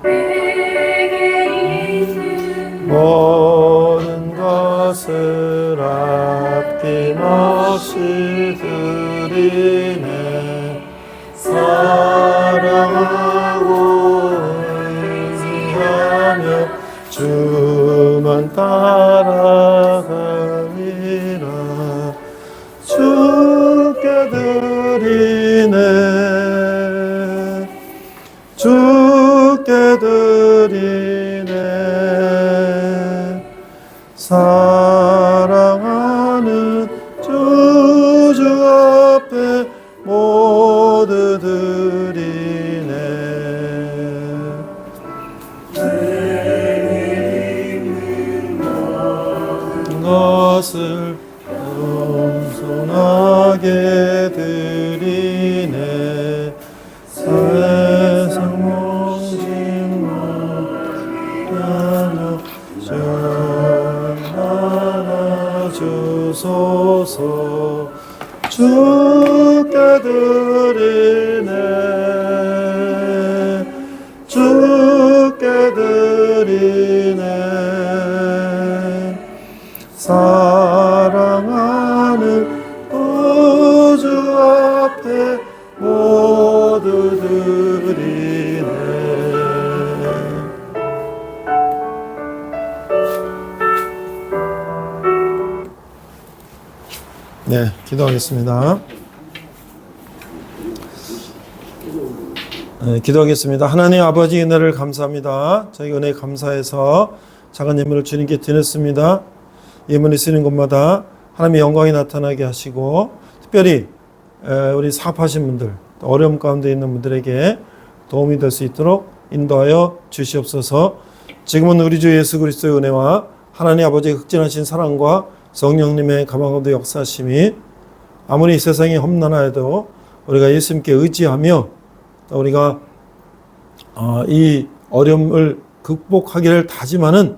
모든 것을 아낌없이 드리네. 사랑하고 의지하며 주만 따라가리라. 주께 드리네. 주께 드리네. 사랑하는 주 앞에 모두 드리네. 것을 겸손하게 드리네. 세상 모진 나눠 전하나 주소서. 주께 드리네. 주께 드리네. 사랑하는 구주 앞에 모두 드리네. 네, 기도하겠습니다. 네, 기도하겠습니다. 하나님 아버지 은혜를 감사합니다. 저희 은혜 감사해서 작은 예물을 주님께 드렸습니다. 예물을 쓰는 곳마다 하나님의 영광이 나타나게 하시고, 특별히 우리 사업하신 분들, 어려움 가운데 있는 분들에게 도움이 될 수 있도록 인도하여 주시옵소서. 지금은 우리 주 예수 그리스도의 은혜와 하나님 아버지의 극진하신 사랑과 성령님의 가망도 역사심이 아무리 세상이 험난하여도 우리가 예수님께 의지하며 또 우리가 이 어려움을 극복하기를 다짐하는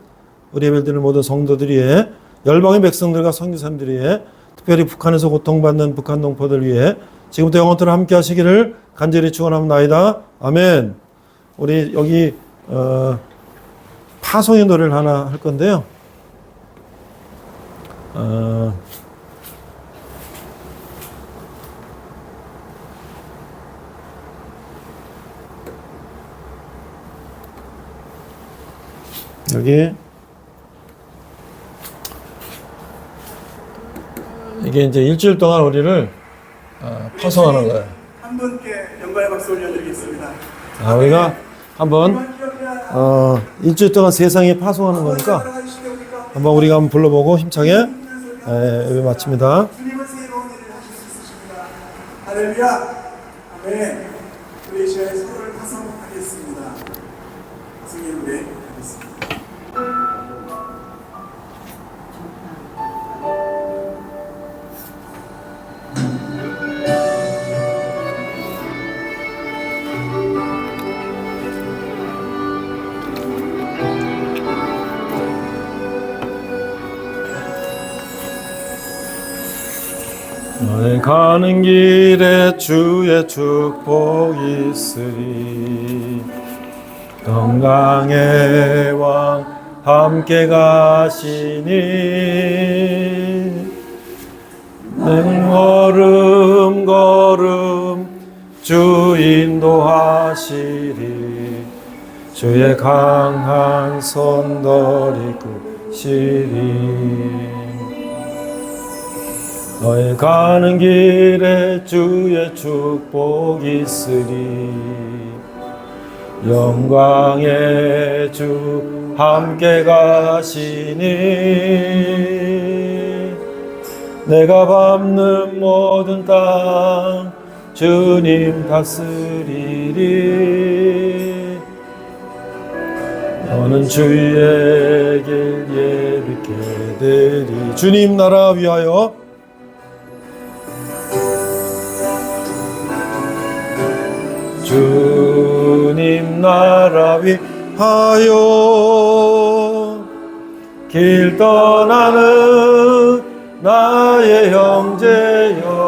우리 예배드리는 모든 성도들 위해 열방의 백성들과 선교사님들 위해 특별히 북한에서 고통받는 북한 동포들 위해 지금부터 영원토록 함께 하시기를 간절히 축원합니다. 아멘. 우리 여기 파송의 노래를 하나 할 건데요. 여기 이게 이제 일주일 동안 우리를 파송하는 거예요. 한 분께 영광의 박수 올려드리겠습니다. 우리가 한번 일주일 동안 세상에 파송하는 거니까 한번 우리가 한번 불러보고 힘차게 예배 마칩니다. 주님은 새로운 일을 하실 수 있으십니다. 할렐루야. 아멘. 우리 이 시간에 서로를 파송하겠습니다. 파송의 노래 하겠습니다. 너의 가는 길에 주의 축복이 있으리. 영광의 왕 함께 가시니 걸음 걸음 주 인도하시리. 주의 강한 손덜이 끄시리. 너의 가는 길에 주의 축복이 있으리. 영광의 주 함께 가시니 내가 밟는 모든 땅 주님 다스리리. 너는 주의 길 예비케 되리. 주님 나라 위하여 주님 나라 위하여 길 떠나는 나의 형제여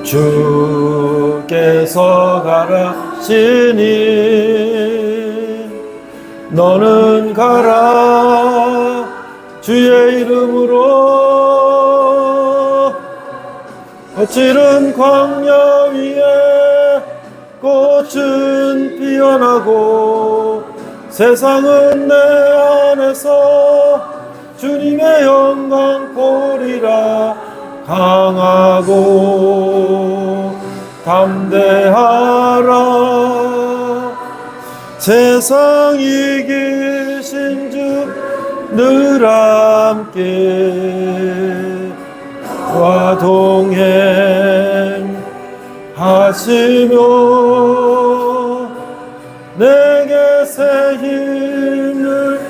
주께서 가라시니 너는 가라 주의 이름으로. 거칠은 광야 위에 꽃은 피어나고 세상은 내 안에서 주님의 영광 보리라. 강하고 담대하라. 세상 이기신 주 늘 함께 와 동행하시며 내게 새 힘을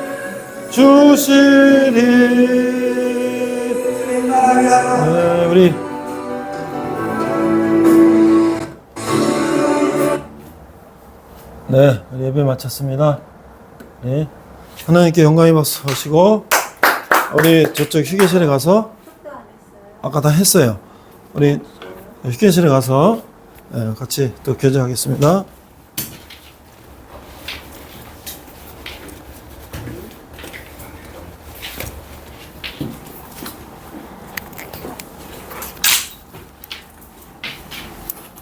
주시리. 우리 우리 예배 마쳤습니다. 하나님께 영광의 박수 하시고 우리 저쪽 휴게실에 가서 아까 다 했어요. 우리 휴게실에 가서 같이 또 교제하겠습니다.